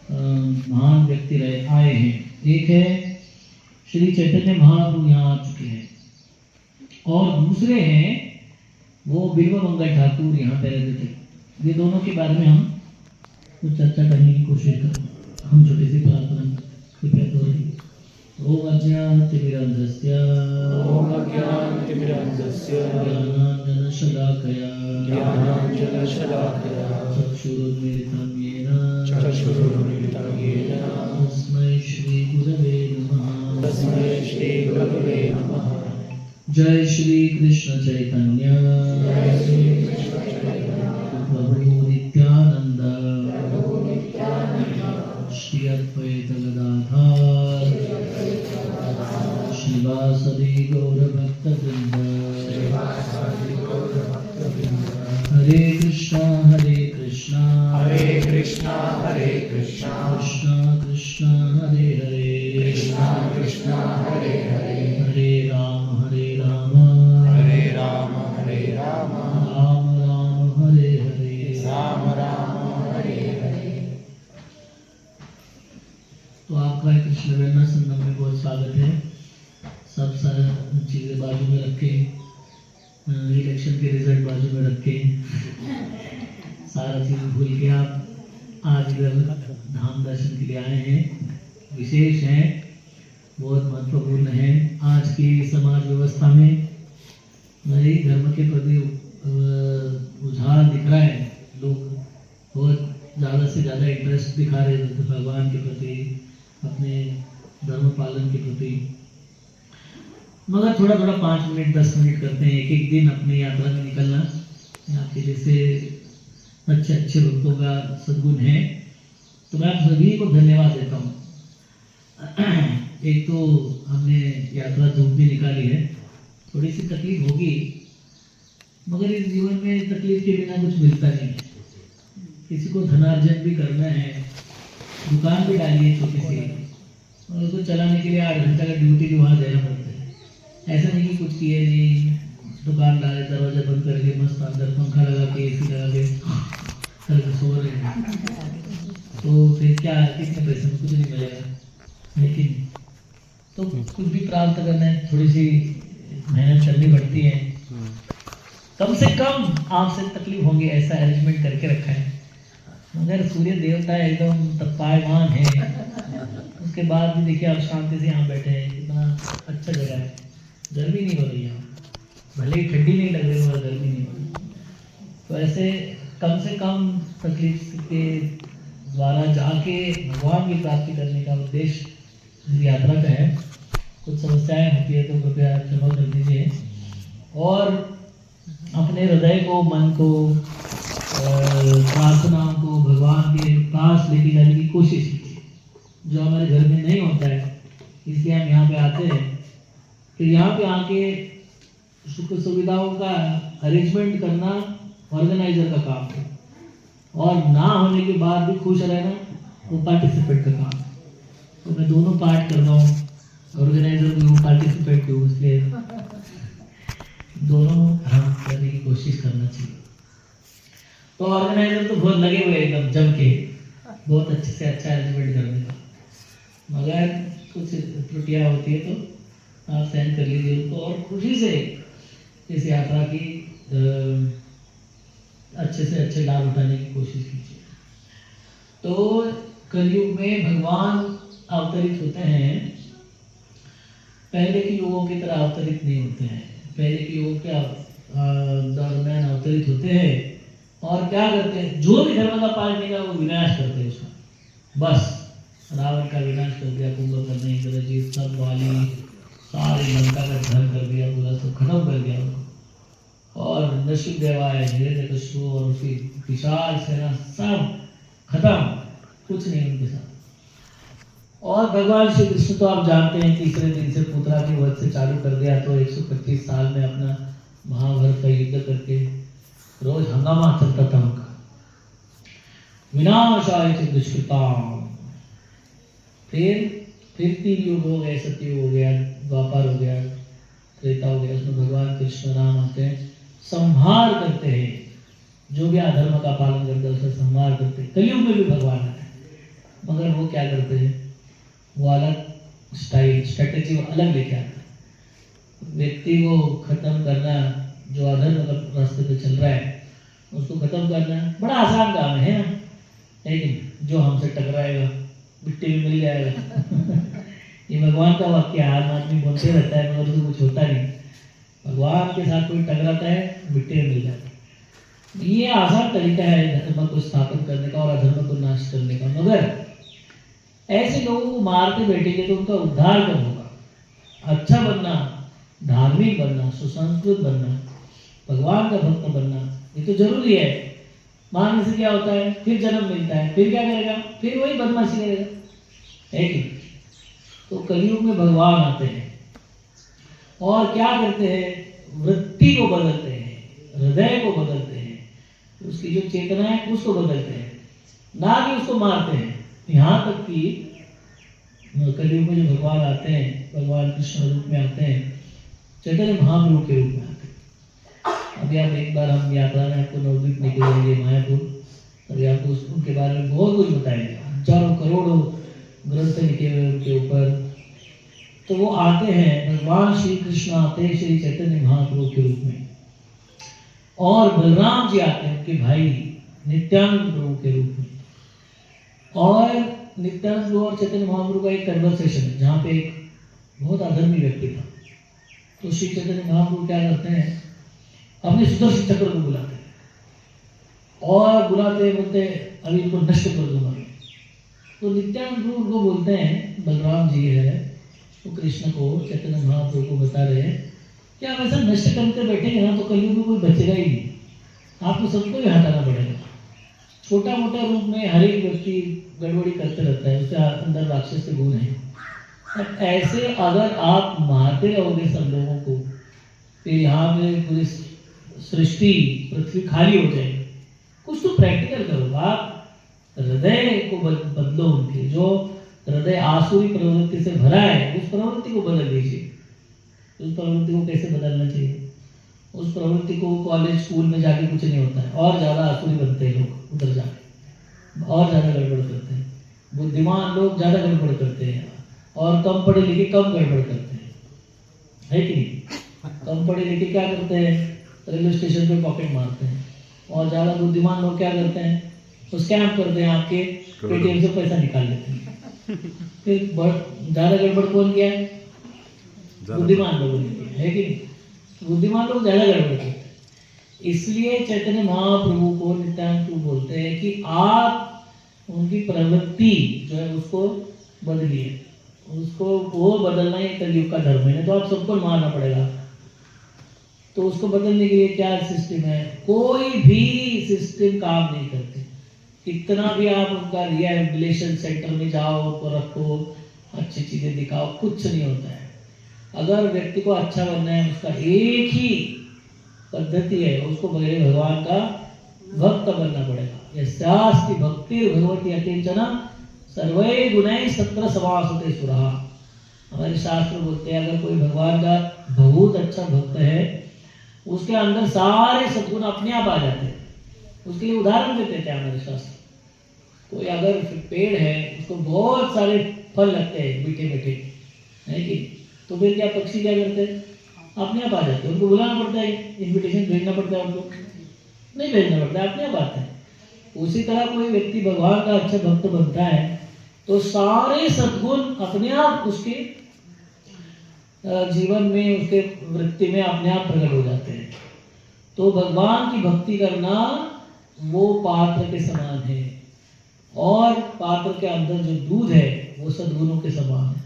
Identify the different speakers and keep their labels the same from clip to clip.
Speaker 1: महान व्यक्ति रहे आए हैं। एक है श्री चैतन्य महाप्रभु यहाँ आ चुके हैं, और दूसरे हैं वो बिल्व मंगल ठाकुर यहाँ पे रहते थे। ये दोनों के बारे में हम कुछ चर्चा करने की कोशिश करें। हम छोटी सी प्रार्थना कृपया करें। ओम अज्ञानतिमिरन्धस्य ज्ञानाञ्जनशलाकया चक्षुरुन्मीलितं येन तस्मै श्रीगुरवे नमः। जय श्री कृष्ण चैतन्य प्रभु नित्यानंद श्री अद्वैत गदाधर श्रीवासदि गौरभक्तवृंद। हरे कृष्णा कृष्णा कृष्णा कृष्णा हरे हरे हरे राम राम राम हरे हरे। तो आपका कृष्ण वेलनेस संगम में बहुत स्वागत है। सब सारी चीज़ें बाजू में रखे, इलेक्शन के रिजल्ट बाजू में रखे, सारा चीज़ भूल के आप आज इधर धाम दर्शन के लिए आए हैं। विशेष है, बहुत महत्वपूर्ण है। आज की समाज व्यवस्था में नई धर्म के प्रति रुझान दिख रहा है। लोग बहुत ज़्यादा से ज़्यादा इंटरेस्ट दिखा रहे हैं भगवान के प्रति, अपने धर्म पालन के प्रति। मगर थोड़ा 5 मिनट 10 मिनट करते हैं एक दिन अपनी यात्रा में निकलना। आपके जैसे अच्छे भक्तों का सद्गुण है, तो मैं आप सभी को धन्यवाद देता हूँ। एक तो हमने यात्रा धूप में निकाली है, थोड़ी सी तकलीफ होगी, मगर इस जीवन में तकलीफ के बिना कुछ मिलता नहीं है। किसी को धनार्जन भी करना है, दुकान भी डाली है छोटी सी, और उसको चलाने के लिए 8 घंटा का ड्यूटी भी वहाँ देना पड़ता है। ऐसा नहीं कि कुछ किए नहीं, दुकान डाले, दरवाजा बंद करके मस्त अंदर पंखा लगा के AC लगा के करके सो रहे हैं, तो फिर क्या, कितने पैसे में कुछ नहीं मिलेगा। लेकिन तो कुछ भी प्राप्त करना है, थोड़ी सी मेहनत करनी पड़ती है। कम से कम आपसे तकलीफ होंगी, ऐसा अरेंजमेंट करके रखा है। मगर सूर्य देवता एकदम तत्पायमान है, उसके बाद भी देखिए आप शांति से यहाँ बैठे हैं। कितना अच्छा जगह है, गर्मी नहीं हो रही यहाँ, भले ही ठंडी नहीं लग रही मगर गर्मी नहीं हो रही। तो ऐसे कम से कम तकलीफ के द्वारा जाके भगवान की प्राप्ति करने का उद्देश्य इस यात्रा का है। कुछ समस्याएं होती है तो कृपया क्षमा कर दीजिए, और अपने हृदय को, मन को, प्रार्थनाओं को भगवान के पास लेके जाने की कोशिश कीजिए, जो हमारे घर में नहीं होता है। इसलिए हम यहाँ पे आते हैं। फिर यहाँ पे आके सुख सुविधाओं का अरेंजमेंट करना ऑर्गेनाइजर का काम है, और ना होने के बाद भी खुश रहना वो पार्टिसिपेट का काम है। तो मैं दोनों पार्ट कर रहा हूँ, ऑर्गेनाइजर भी हूँ, पार्टिसिपेट भी हूँ, इसलिए दोनों हम करने की कोशिश करना चाहिए। तो ऑर्गेनाइजर तो बहुत लगे हुए एकदम जम के, बहुत अच्छे से अच्छा अरेंजमेंट करने का, मगर कुछ त्रुटियाँ होती है तो आप सहन कर लीजिए उनको, और खुशी से इस यात्रा की अच्छे से अच्छे लाभ उठाने की कोशिश कीजिए। तो कलयुग में भगवान अवतरित होते हैं, पहले के युगों की तरह अवतरित नहीं होते हैं। पहले के युगों के दरम्यान अवतरित होते हैं, और क्या करते हैं, जो भी धर्म का पालन नहीं वो विनाश करते हैं उसका। बस रावण का विनाश कर दिया, कुंभकर्ण, इंद्रजीत, सब वाली सारे लंका का धर्म कर दिया, पूरा सब खत्म कर दिया उनको। और नरसिंहदेव आए, हिरण्यकशिपु और उसकी विशाल सेना सब खत्म, कुछ नहीं उनके साथ। और भगवान श्री कृष्ण तो आप जानते हैं, तीसरे दिन से पुत्रा के वध से चालू कर दिया, तो 125 साल में अपना महाभारत का युद्ध करके रोज हंगामा चलता था उनका। विनाशाय च दुष्कृताम्। फिर 3 युग हो गए, सतयुग हो गया, द्वापर हो गया, त्रेता हो गया। उसमें भगवान कृष्ण राम आते हैं, संहार करते हैं, जो भी अधर्म का पालन करते हैं उसका संहार करते हैं। कलयुग में भी भगवान आते हैं, मगर वो क्या करते हैं, वो अलग स्टाइल स्ट्रेटेजी अलग लेके आते हैं। व्यक्ति को खत्म करना, जो अधर्म मतलब रास्ते पे चल रहा है उसको खत्म करना बड़ा आसान काम है ना, लेकिन जो हमसे टकराएगा मिट्टी में मिल जाएगा। ये भगवान का वाक्य है, आदमी बोलते रहता है मगर उसको कुछ होता नहीं। भगवान के साथ कोई टकराता है मिट्टी में मिल जाता है। ये आसान तरीका है धर्म को स्थापन करने का और अधर्म को नाश करने का। मगर ऐसे लोगों को मारते बैठेंगे तो उनका उद्धार कब होगा? अच्छा बनना, धार्मिक बनना, सुसंस्कृत बनना, भगवान का भक्त बनना, ये तो जरूरी है। मारने से क्या होता है? फिर जन्म मिलता है, फिर क्या करेगा? फिर वही बदमाशी करेगा, है कि? तो कलयुग में भगवान आते हैं और क्या करते हैं? वृत्ति को बदलते हैं, हृदय को बदलते हैं, उसकी जो चेतना है उसको बदलते हैं, ना कि उसको मारते हैं। यहाँ तक कि कलयुग में जो भगवान आते हैं, भगवान कृष्ण रूप में आते हैं, चैतन्य महाप्रभु के रूप में आते हैं। अभी आप एक बार हम यात्रा में आपको नवद्वीप निकलेंगे मायापुर, अभी आपको उनके बारे में बहुत कुछ बताएंगे। हजारों करोड़ों ग्रंथ लिखे हुए उनके ऊपर। तो वो आते हैं, भगवान श्री कृष्ण आते हैं श्री चैतन्य महाप्रभु के रूप में, और बलराम जी आते हैं उनके भाई नित्यानंद प्रभु के रूप में। और नित्यानंद प्रभु और चैतन्य महाप्रभु का एक कन्वर्सेशन है जहाँ पे एक बहुत अधर्मी व्यक्ति था। तो श्री चैतन्य महाप्रभु क्या करते हैं, अपने सुदर्शन चक्र को बुलाते हैं और बुलाते बोलते अभी इनको नष्ट कर दूंगा। तो नित्यानंद प्रभु उनको बोलते हैं, बलराम जी है तो कृष्ण को, चैतन्य महाप्रभु को बता रहे हैं कि आप ऐसा नष्ट करते बैठेंगे ना तो कलयुग में कोई बचेगा ही नहीं, आपको सबको ही हटाना पड़ेगा। छोटा मोटा रूप में हर एक व्यक्ति गड़बड़ी करते रहता है, उसके अंदर राक्षस के गुण है। ऐसे अगर आप मारते रहोगे सब लोगों को, फिर यहाँ पे पूरी सृष्टि पृथ्वी खाली हो जाएगी। कुछ तो प्रैक्टिकल करो, आप हृदय को बदलो, उनके जो हृदय आसुरी प्रवृत्ति से भरा है उस प्रवृत्ति को बदल दीजिए। उस प्रवृत्ति को कैसे बदलना चाहिए? उस प्रवृत्ति को कॉलेज स्कूल में जाके कुछ नहीं होता है, और ज्यादा आसुरी बनते हैं लोग, उधर जाके और ज्यादा गड़बड़ करते हैं। बुद्धिमान लोग ज्यादा गड़बड़ करते हैं और कम पढ़े लिखे कम गड़बड़ करते हैं, है कि नहीं? कम पढ़े लिखे क्या करते हैं? रेलवे स्टेशन पे पॉकेट मारते हैं। और ज्यादा बुद्धिमान लोग क्या करते हैं? तो स्कैम करते हैं, आपके पेटीएम से पैसा निकाल लेते हैं। फिर ज्यादा गड़बड़ कौन किया है? बुद्धिमान लोगों ने किया, है कि नहीं? बुद्धिमान लोग ज्यादा गड़बड़ करते हैं। इसलिए चैतन्य महाप्रभु को नित्यानंद प्रभु बोलते हैं कि आप उनकी प्रवृत्ति जो है उसको बदलिए, उसको वो बदलना ही कलयुग का धर्म है। तो आप सबको मारना पड़ेगा। तो उसको बदलने के लिए क्या सिस्टम है? कोई भी सिस्टम काम नहीं करते। कितना भी आप उनका रिहैबिलिटेशन सेंटर में जाओ, उनको रखो, अच्छी चीजें दिखाओ, कुछ नहीं होता है। अगर व्यक्ति को अच्छा बनना है, उसका एक ही पद्धति है, उसको भगवान का भक्त बनना पड़ेगा। यस्यास्ति भक्ति भगवती अकिंचन सर्वे गुणैः सत्र समासते सुरः। हमारे शास्त्र बोलते हैं अगर कोई भगवान का बहुत अच्छा भक्त है, उसके अंदर सारे सद्गुण अपने आप आ जाते हैं। उसके लिए उदाहरण देते हैं हमारे शास्त्र। कोई अगर पेड़ है, उसको बहुत सारे फल लगते हैं मीठे मीठे, है कि? तो फिर क्या पक्षी क्या करते हैं? अपने आप आ जाते हैं। उनको बुलाना पड़ता है, इन्विटेशन भेजना पड़ता है, उनको नहीं भेजना पड़ता है, अपने आप आते हैं। उसी तरह कोई व्यक्ति भगवान का अच्छा भक्त बनता है तो सारे सद्गुण अपने आप उसके जीवन में, उसके वृत्ति में अपने आप प्रकट हो जाते हैं। तो भगवान की भक्ति करना वो पात्र के समान है, और पात्र के अंदर जो दूध है वो सद्गुणों के समान है।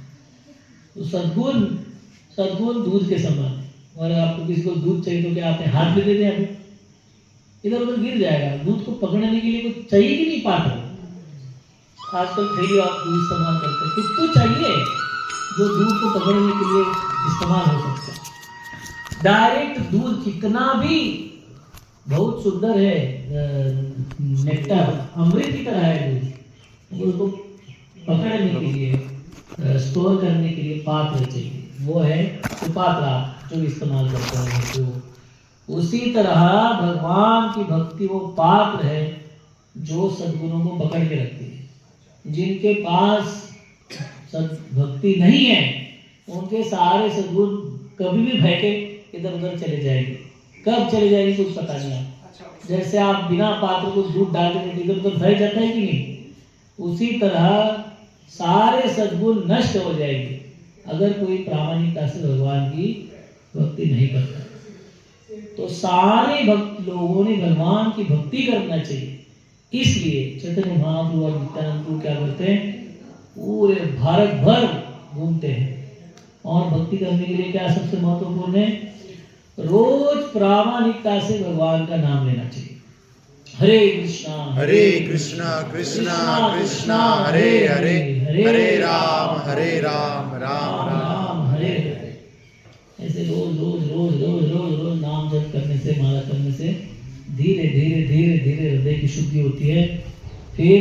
Speaker 1: तो सद्गुण दूध के समान है। और आपको किसी को दूध चाहिए तो क्या आपने हाथ में दे दें? अभी इधर उधर गिर जाएगा। दूध को पकड़ने के लिए कुछ चाहिए कि नहीं? पात्र। आजकल थैली आप दूध इस्तेमाल करते हैं, कुछ तो चाहिए जो दूध को पकड़ने के लिए इस्तेमाल हो सकता है। डायरेक्ट दूध कितना भी बहुत सुंदर है, नेक्टर अमृत की तरह है दूध, उसको पकड़ने के लिए, स्टोर करने के लिए पात्र चाहिए। वो है पात्र जो इस्तेमाल करते हैं। तो उसी तरह भगवान की भक्ति वो पात्र है जो सद्गुणों को पकड़ के रखती है। जिनके पास भक्ति नहीं है उनके सारे सद्गुण कभी भी बह के इधर उधर चले जाएंगे। कब चले जाएंगे कुछ पता नहीं है। जैसे आप बिना पात्र को दूध डाल के इधर उधर बह जाता है कि नहीं, उसी तरह सारे सद्गुण नष्ट हो जाएंगे अगर कोई प्रामाणिकता से भगवान की भक्ति नहीं करता। तो सारे भक्त लोगों ने भगवान की भक्ति करना चाहिए। इसलिए चैतन्य महाप्रभु और नित्यानंद प्रभु क्या करते हैं, पूरे भारत भर घूमते हैं। और भक्ति करने के लिए क्या सबसे महत्वपूर्ण है, रोज प्रामाणिकता से भगवान का नाम लेना चाहिए। हरे कृष्णा कृष्णा कृष्णा हरे हरे, हरे राम राम राम हरे हरे। ऐसे रोज रोज रोज रोज रोज रोज नाम जप करने से, माला करने से धीरे धीरे धीरे धीरे हृदय की शुद्धि होती है। फिर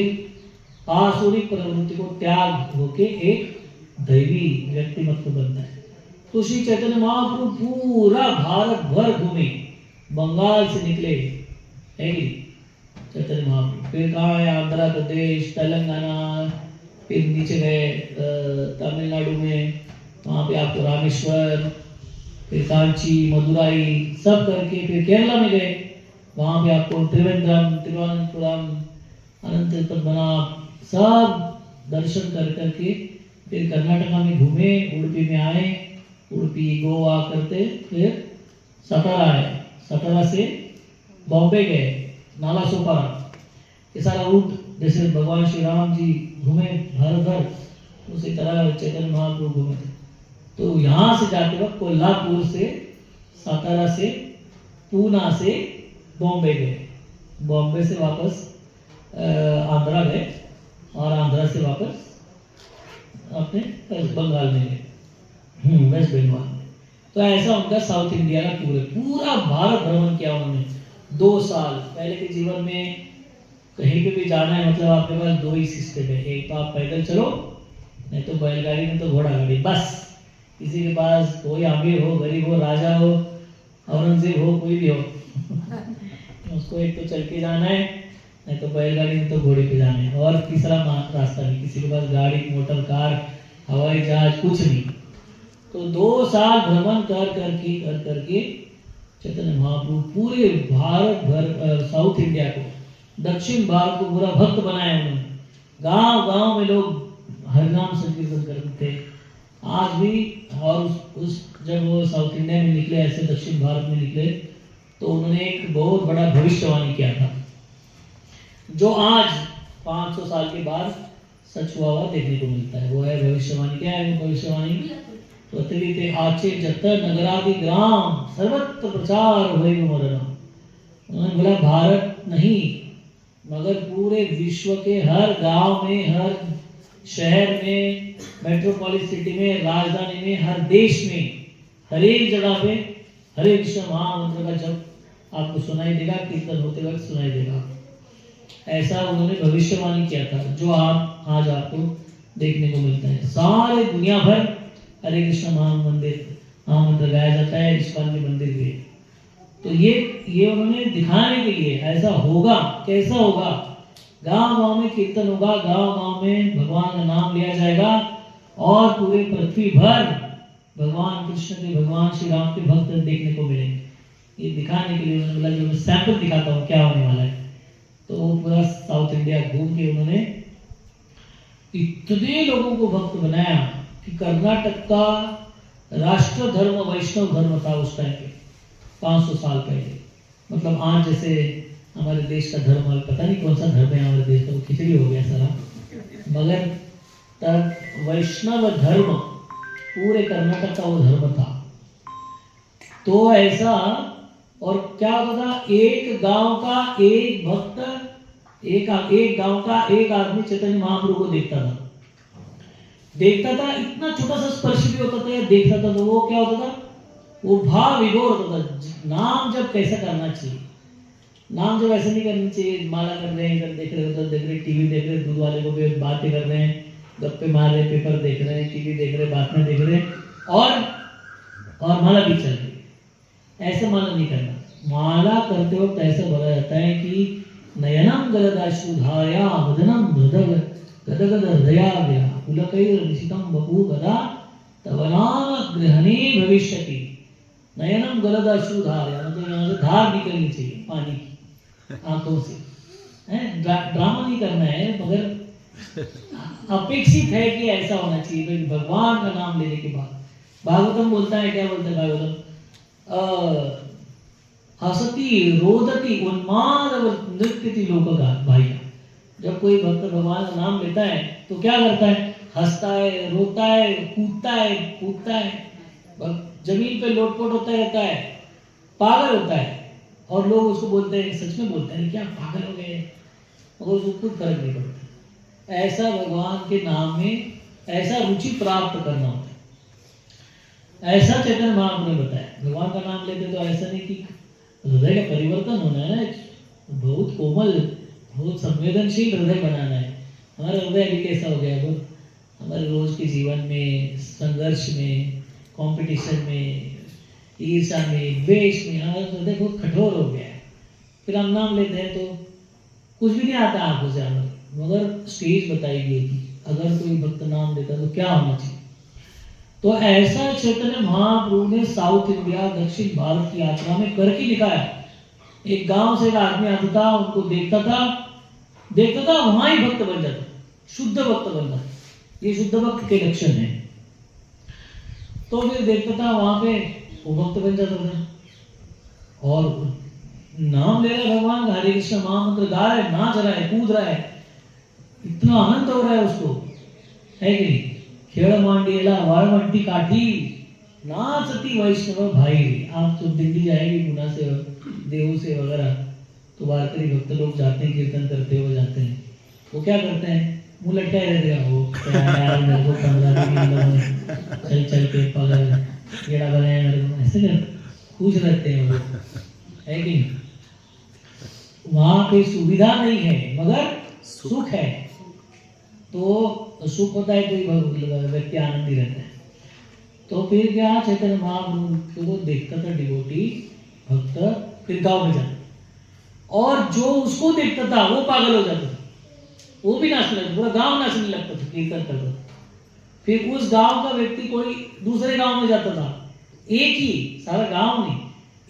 Speaker 1: आसुरिक प्रवृत्ति को त्याग होके एक दैवी व्यक्तिमत्व बनता है। तो श्री चैतन्य महाप्रभु पूरा भारत भर घूमे, बंगाल से निकले चैतन्य महाप्रभु, फिर कहा है आंध्र प्रदेश, तेलंगाना, फिर नीचे गए तमिलनाडु में, वहाँ पे आपको रामेश्वर, फिर कांची, मदुराई सब करके फिर केरला में गए, वहाँ पे आपको त्रिवेंद्रम, तिरुवनंतपुरम, अनंत पद्मनाभ सब दर्शन कर करके फिर कर्नाटका में घूमे, उडुपी में आए, उडुपी गोवा करते फिर सतारा आए, सतारा से बॉम्बे गए, नाला सोपारा, ये सारा रूट जैसे भगवान श्री राम जी घूमे भारत भर, उसी तरह चैतन्य महाप्रभु घूमे थे। तो यहाँ से जाते वक्त कोल्हापुर से, सतारा से, पूना से बॉम्बे गए, बॉम्बे से वापस आंध्रा गए और आंध्रा से वापस अपने वेस्ट बंगाल में गए, वेस्ट बंगाल में। तो ऐसा उनका साउथ इंडिया का पूरा भारत भ्रमण किया उन्होंने 2 साल। पहले के जीवन में कहीं पे भी जाना है मतलब आपके पास 2 ही सिस्टम है, एक तो आप पैदल चलो, नहीं तो बैलगाड़ी, नहीं तो घोड़ा गाड़ी, बस। किसी के पास कोई अमीर हो, गरीब हो, राजा हो, औरंगजेब हो, कोई भी हो उसको एक तो चल के जाना है, नहीं तो बैलगाड़ी, नहीं तो घोड़े पे जाना है, और तीसरा रास्ता नहीं। किसी के पास गाड़ी, मोटर कार, हवाई जहाज कुछ नहीं। तो 2 साल भ्रमण कर करके चैतन्य महाप्रभु पूरे भारत भर, साउथ इंडिया को, दक्षिण भारत को पूरा भक्त बनाया उन्होंने। गांव गांव में लोग हरिनाम संकीर्तन करते थे आज भी। और उस जब वो साउथ इंडिया में निकले, ऐसे दक्षिण भारत में निकले, तो उन्होंने एक बहुत बड़ा भविष्यवाणी किया था जो आज 500 साल के बाद सच हुआ देखने को मिलता है। वो है भविष्यवाणी। क्या है वो भविष्यवाणी? पृथ्वी ते आचे जतर नगरादि ग्राम सर्वत्र प्रचार होए मरना। उन्होंने बोला भारत नहीं मगर पूरे विश्व के हर गांव में, हर शहर में, मेट्रोपॉलिस सिटी में, राजधानी में, हर देश में, हर एक जगह पे हरे कृष्ण महामंत्र का जप आपको सुनाई देगा, कीर्तन होते वक्त सुनाई देगा। ऐसा उन्होंने भविष्यवाणी किया था जो आप आज आपको देखने को मिलता है। सारे दुनिया भर हरे कृष्ण महामंत्र गाया जाता है, इस्कॉन के मंदिर में। तो ये उन्होंने दिखाने के लिए ऐसा होगा, कैसा होगा, गांव गांव में कीर्तन होगा, गांव गांव में भगवान का नाम लिया जाएगा और पूरे पृथ्वी भर भगवान कृष्ण के, भगवान श्री राम के भक्त देखने को मिलेंगे। ये दिखाने के लिए उन्होंने बोला जो मैं सैंपल दिखाता हूँ क्या होने वाला है। तो वो पूरा साउथ इंडिया घूम के उन्होंने इतने लोगों को भक्त बनाया कि कर्नाटक का राष्ट्र धर्म वैष्णव धर्म था उस टाइम पे, 500 साल पहले। मतलब आज जैसे हमारे देश का धर्म, पता नहीं कौन सा धर्म है हमारे देश का, खिचड़ी हो गया सारा, मगर तब वैष्णव धर्म पूरे कर्नाटक का वो धर्म था। तो ऐसा, और क्या होता था, एक गांव का एक भक्त, एक गांव का एक आदमी चैतन्य महाप्रभु को देखता था, इतना छोटा सा स्पर्श भी होता था या देखता था तो वो क्या होता था, वो भाव विभोर होता था। नाम जब कैसा करना चाहिए, नाम जब ऐसा नहीं करना चाहिए, माला कर रहे हैं, इधर देख रहे, उधर देख रहे, टीवी देख रहे, दूध वाले को भी बातें कर रहे हैं, गप्पे मार रहे, पेपर देख रहे हैं, टीवी देख रहे, बातें देख रहे, और माला भी चल रही। ऐसा माला नहीं करना। माला करते वक्त ऐसा बोला जाता है कि नयनम गलदाश्रुधाया वदनम हृदय गदगद हृदयाग्र्या पुलकैर्निशितं वपु गदा तव नाम गृहणे भविष्यति नयनम गलद अश्रुधार, मतलब यहाँ से धार निकलनी चाहिए पानी की आंखों से। ड्रामा नहीं करना है, मगर अपेक्षित है कि ऐसा होना चाहिए। तो भगवान का नाम लेने के बाद भागवतम बोलता है, क्या बोलता है भागवतम, हसती रोदती उन्माद नृत्यति लोकगा भाई। जब कोई भक्त भगवान का नाम लेता है तो क्या करता है, हंसता है, रोता है, कूदता है, कूदता है, जमीन पे लोटपोट होता रहता है, पागल होता है। और लोग उसको बोलते हैं, सच में बोलते हैं, क्या पागल हो गए, मगर उसको कुछ फर्क नहीं पड़ता। ऐसा भगवान के नाम में ऐसा रुचि प्राप्त करना होता है। ऐसा चैतन्य महाप्रभु ने बताया। भगवान का नाम लेते तो ऐसा नहीं कि हृदय का परिवर्तन होना है ना, बहुत कोमल, बहुत संवेदनशील हृदय बनाना है। हमारा हृदय अभी कैसा हो गया, वो हमारे रोज के जीवन में, संघर्ष में, कंपटीशन में, ईर्ष्या में, द्वेष में, हमारा हृदय बहुत कठोर हो गया है। फिर हम नाम लेते हैं तो कुछ भी नहीं आता आंखों से हमें, मगर स्टेज बताई गई कि अगर कोई भक्त नाम लेता तो क्या होना चाहिए। तो ऐसा चैतन्य महाप्रभु ने साउथ इंडिया, दक्षिण भारत की यात्रा में करके दिखाया। एक गांव से एक आदमी आता था, उनको देखता था, वहां ही भक्त बन जाता, शुद्ध भक्त बनना। ये शुद्ध भक्त के लक्षण है। तो फिर देखता था वहां पे वो भक्त बन जाता था और नाम ले रहा है भगवान का, हरे कृष्ण महामंत्र गा रहा है, नाच रहा है, कूद रहा है, इतना आनंद हो रहा है उसको, है कि नहीं। खेड़ मांडियला वाळवंटी काठी नाचती वैष्णव भाई। आप तो दिल्ली जाएंगे गुना से, देहू से वगैरह, तो वारकरी भक्त लोग जाते हैं, कीर्तन करते हुए जाते हैं। वो क्या करते हैं, मुंह लटकाए रहते हैं, वो मेरे को 15 दिन चल के पागल गेड़ा बनाया मेरे को, ऐसे खुश रहते हैं वो, है कि नहीं। वहां कोई सुविधा नहीं है मगर सुख है। तो सुख होता है, कोई व्यक्ति आनंदी रहता है। तो फिर क्या, चैतन्य महाप्रभु को देखता था डिवोटी भक्त, फिर गांव में जाता, और जो उसको देखता था वो पागल हो जाता था, वो भी नाचने लगता, पूरा गांव नाचने लगता था, कीर्तन करता था। फिर उस गांव का व्यक्ति कोई दूसरे गांव में जाता था, एक ही, सारा गांव नहीं,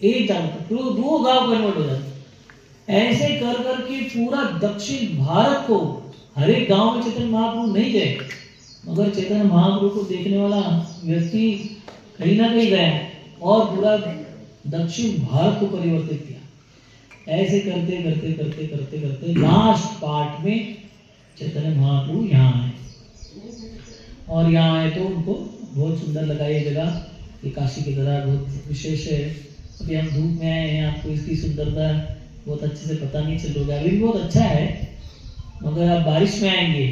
Speaker 1: एक जाता था, फिर वो 2 गांव कन्वर्ट हो जाता। ऐसे कर करके पूरा दक्षिण भारत को, हर एक गांव में चैतन्य महाप्रभु नहीं गए, मगर चैतन्य महाप्रभु को देखने वाला व्यक्ति कहीं ना कहीं गया और पूरा दक्षिण भारत को परिवर्तित किया। ऐसे करते करते करते करते करते लास्ट पार्ट में चैतन्य महाप्रभु यहाँ आए, और यहाँ आए तो उनको बहुत सुंदर लगा ये जगह, ये काशी की तरह बहुत विशेष है। अभी हम धूप में आए हैं, आपको इसकी सुंदरता बहुत अच्छे से पता नहीं चल रहा, अभी भी बहुत अच्छा है, मगर आप बारिश में आएंगे,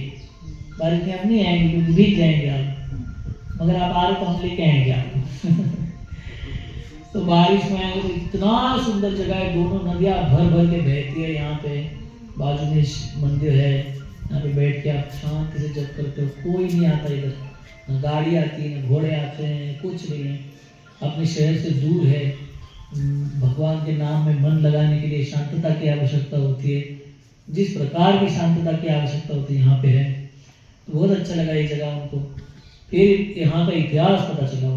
Speaker 1: बारिश में आप नहीं आएंगे क्योंकि भीग जाएंगे आप, मगर आप आ रहे तो हम लेके आएंगे आपको। तो बारिश में आएंगे तो इतना सुंदर जगह है, दोनों नदियां भर भर के बहती है। यहाँ पे बाजू में मंदिर है, यहाँ पे बैठ के आप शांति से जप करते हो, कोई नहीं आता इधर, न गाड़ी आती है, न घोड़े आते हैं, कुछ नहीं है, अपने शहर से दूर है। भगवान के नाम में मन लगाने के लिए शांतता की आवश्यकता होती है, जिस प्रकार की शांतता की आवश्यकता होती है यहाँ पे है। तो बहुत अच्छा लगा ये जगह उनको। फिर यहाँ का इतिहास पता चला,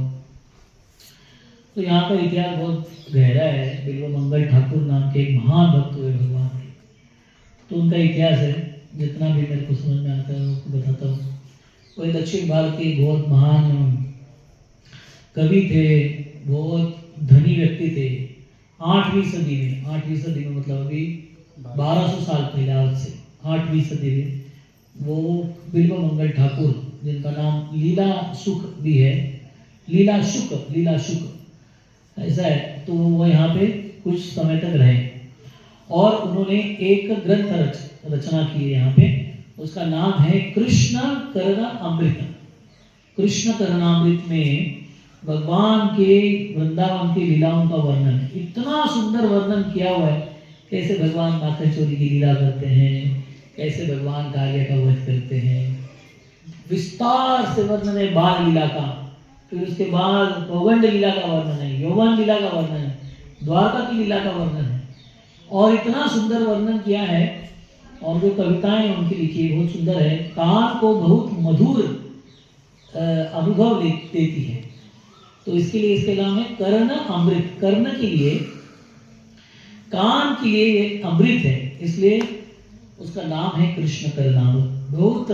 Speaker 1: तो यहाँ का इतिहास बहुत गहरा है। बिल्व मंगल ठाकुर नाम के एक महान भक्त हुए भगवान के, तो उनका इतिहास है, जितना भी मेरे को समझ में आता है उसको बताता हूँ। वो दक्षिण भारत के बहुत महान कवि थे, बहुत धनी व्यक्ति थे। 8वीं सदी में मतलब अभी 1200 साल पहले, आज से 8वीं सदी में वो बिल्व मंगल ठाकुर, जिनका नाम लीला सुख भी है, लीला शुक ऐसा है, तो वो यहाँ पे कुछ समय तक रहे और उन्होंने एक ग्रंथ रचना की है यहाँ पे। उसका नाम है कृष्ण करणामृत। कृष्ण करणामृत में भगवान के वृंदावन की लीलाओं का वर्णन है। इतना सुंदर वर्णन किया हुआ है, कैसे भगवान माखन चोरी की लीला करते हैं, कैसे भगवान कालिया का वध करते हैं, विस्तार से वर्णन है बाल लीला का। फिर उसके बाद पौगंड लीला का वर्णन है, यौवन लीला का वर्णन है, द्वारका की लीला का वर्णन है, और इतना सुंदर वर्णन किया है। और जो कविताएं उनकी लिखी बहुत सुंदर है, कान को बहुत मधुर अनुभव देती है। तो इसके लिए इसके नाम है कर्ण अमृत। कर्ण के लिए, कान के लिए ये अमृत है, इसलिए उसका नाम है कृष्ण कर्णामृत। बहुत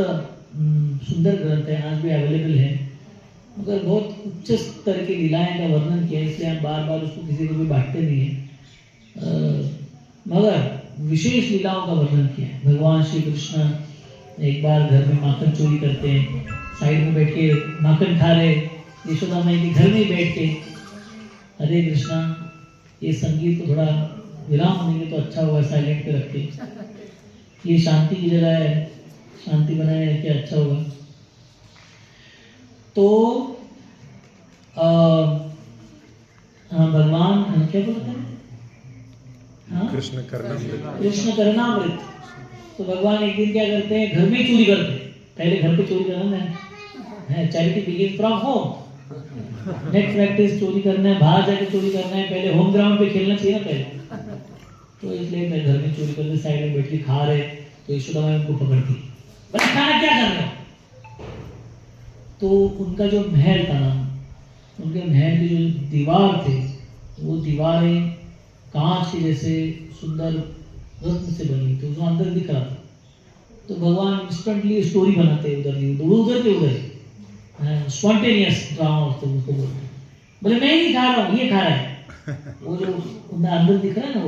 Speaker 1: सुंदर ग्रंथ है, आज भी अवेलेबल है, मगर बहुत उच्च स्तर की लीलाएं का वर्णन किया, इसलिए हम बार बार उसको किसी को भी बांटते नहीं है, मगर विशेष लीलाओं का वर्णन किया है। भगवान श्री कृष्ण एक बार घर में माखन चोरी करते हैं, साइड में बैठ के माखन खा रहे, यशोदा माई के घर में ही बैठ के, हरे कृष्णा ये संगीत को थोड़ा विराम देंगे तो अच्छा होगा, साइलेंट पे रख के, ये शांति की जगह है, शांति बनाए रखे अच्छा होगा। तो भगवान क्या बोलते हैं,
Speaker 2: कृष्ण कर्णामृत।
Speaker 1: कृष्ण कर्णामृत। तो भगवान एक दिन क्या करते हैं, घर में चोरी करते हैं। पहले घर पे चोरी करना है, charity begins from home. Next practice चोरी करना है, बाहर जाके चोरी करना है, पहले होम ग्राउंड पे खेलना चाहिए ना पहले। तो इसलिए मैं घर में चोरी करके साइड में बैठ के खा रहे, तो यशोदा माई उनको पकड़ती, बस खाना क्या कर रहे हो। तो उनका जो महल था ना, उनके महल की जो दीवार थे, वो दीवारें कांच के जैसे सुंदर रत्न से बनी, तो उसको अंदर दिख रहा था। तो भगवान इंस्टेंटली स्टोरी बनाते उधर के उधर, स्पॉन्टेनियस ड्रामा उसको बोलते, बोले मैं नहीं खा रहा हूँ, ये खा रहा है। वो जो अंदर दिख रहा है ना,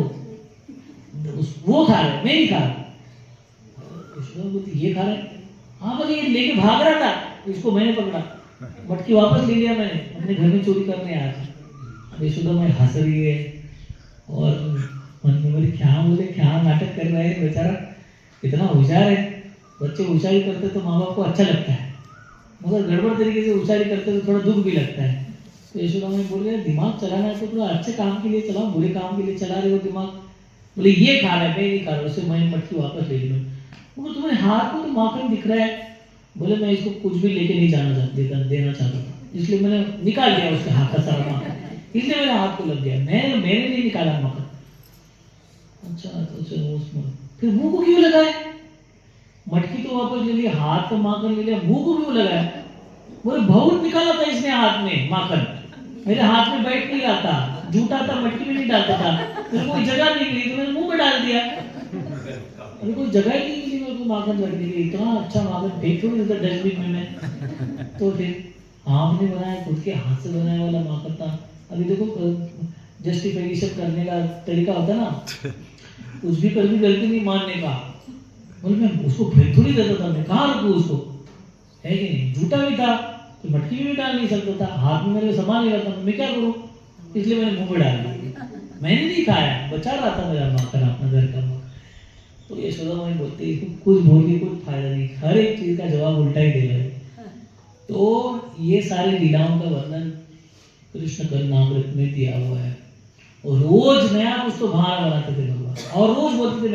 Speaker 1: वो खा रहा है, मैं नहीं खा रहा। ये खा रहा है, हाँ बोले ये लेके भाग रहा था, इसको मैंने पकड़ा, मटकी वापस ले लिया मैंने, अपने घर में चोरी करने आया था। यशोदा मैं हंस रही है और मन में बोले क्या नाटक कर रहा है बेचारा, इतना होशियार है। बच्चे होशियारी करते तो माँ बाप को अच्छा लगता है, मगर गड़बड़ तरीके से होशियारी करते तो थोड़ा दुख भी लगता है। तो यशोदा मैं बोल रहे दिमाग चलाना है तो थोड़ा अच्छे काम के लिए चलाओ, बुरे काम के लिए चला रहे हो दिमाग। बोले ये खा रहा है, मैं नहीं खा रहा, उससे मैं मटकी वापस ले लूँ। बोले तुम्हारे हाथ में तो माखन दिख रहा है। बोले मैं इसको कुछ भी लेके नहीं देना चाहता था, इसलिए मैंने निकाल दिया उसके हाथ का सारा माखन, इसलिए मेरे हाथ को लग गया, मैंने नहीं निकाला माखन। अच्छा तो चलो उसमें फिर मुंह को क्यों लगाया, मटकी तो वापस ले लिया, हाथ का माखन ले लिया, मुंह को क्यों लगाया। बोले बहुत निकाला था इसने हाथ में माखन, मेरे हाथ में बैठ नहीं रहा था, झूठा था, मटकी में नहीं डालता था, फिर कोई जगह नहीं मिली तो मैंने मुंह में डाल दिया। अरे कोई जगह ही नहीं मिली मेरे को माखन रखने की, इतना अच्छा माखन फेंक थोड़ी देता डस्टबिन में मैं। तो फिर आपने बनाया, खुद के हाथ से बनाया वाला माखन था। अभी देखो जस्टिफिकेशन करने का तरीका होता ना, कुछ भी कर भी गलती नहीं मानने का। बोले मैं उसको फेंक थोड़ी देता था, मैं कहाँ रखूँ उसको, है कि नहीं, झूठा भी था तो मटकी में भी डाल नहीं सकता था, हाथ में मेरे सामान नहीं रहता, मैं क्या करूँ, इसलिए मैंने मुंह में डाल दिया। मैंने नहीं खाया, बचा रहा था मेरा माखन, अपना घर का माखन। तो यशोदा माई बोलती कुछ बोल के कुछ फायदा नहीं, हर एक चीज का जवाब उल्टा ही दे रहे। तो ये सारी लीलाओं का वर्णन कृष्ण कर्णामृत में दिया हुआ है। और रोज नया कुछ तो बहाना बनाते थे भगवान, और रोज बोलते थे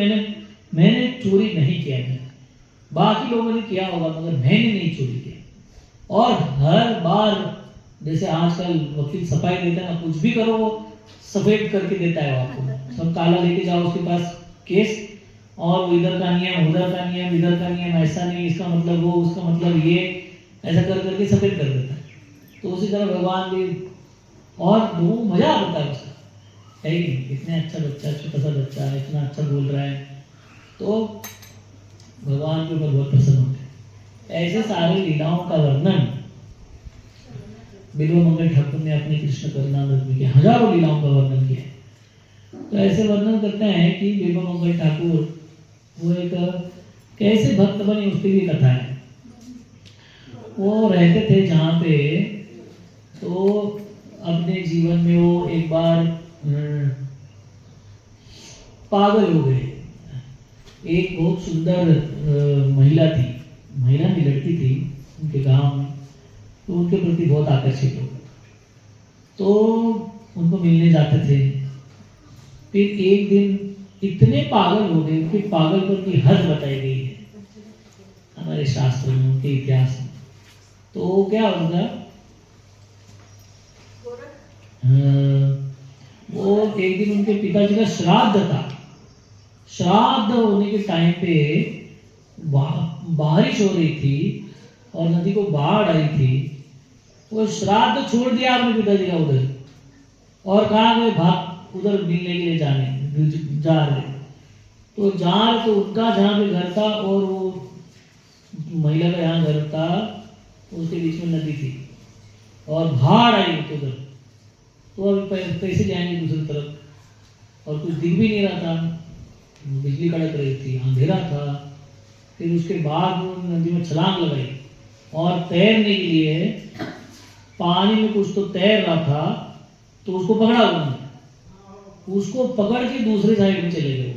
Speaker 1: मैंने चोरी नहीं किया है, बाकी लोगों ने किया होगा मगर मैंने नहीं चोरी किया। और हर बार जैसे आजकल वकील सफाई देता है ना, कुछ भी करो वो सफेद करके देता है आपको, सब काला लेके जाओ उसके पास केस, और वो इधर का नियम उधर का नियम, इधर का नियम ऐसा नहीं, इसका मतलब वो, उसका मतलब ये, ऐसा कर करके सफेद कर देता है। तो उसी तरह भगवान भी, और लोगों को मजा आता है उसका, है कि नहीं, इतने अच्छा बच्चा, छोटा सा बच्चा इतना अच्छा बोल रहा है, तो भगवान के ऊपर बहुत प्रसन्न होते हैं। ऐसे सारे लीलाओं का वर्णन बिल्वमंगल ठाकुर ने अपने कृष्ण कर्णामृत में किया, हजारों लीलाओं का वर्णन किया। तो ऐसे वर्णन करते हैं कि बिल्वमंगल ठाकुर वो एक कैसे भक्त बने उसकी भी कथा है। वो रहते थे जहाँ पे, तो अपने जीवन में वो एक बार पागल हो गए। एक बहुत सुंदर महिला थी, महिला की लड़की थी उनके गांव में, तो उनके प्रति बहुत आकर्षित हो गए, तो उनको मिलने जाते थे। फिर एक दिन इतने पागल हो गए, उनके पागलपन की हद बताई गई है हमारे शास्त्रों में, उनके इतिहास में। तो क्या होगा, वो एक दिन उनके पिताजी का श्राद्ध था, श्राद्ध होने के टाइम पे बारिश हो रही थी और नदी को बाढ़ आई थी। वो श्राद्ध छोड़ दिया आपने पिताजी का उधर, और कहा गए भाग उधर मिलने के लिए जा रहे। तो तो उनका जहाँ पे घर था और वो महिला का यहाँ घर था, उसके बीच में नदी थी और बाढ़ आई उधर। तो अभी कैसे जाएंगे दूसरी तरफ, और कुछ दिख भी नहीं रहा था, बिजली कड़क रही थी, अंधेरा था। फिर उसके बाद नदी में छलांग लगाई और तैरने के लिए पानी में कुछ तो तैर रहा था, तो उसको पकड़ा उन्होंने, उसको पकड़ के दूसरे साइड में चले गए।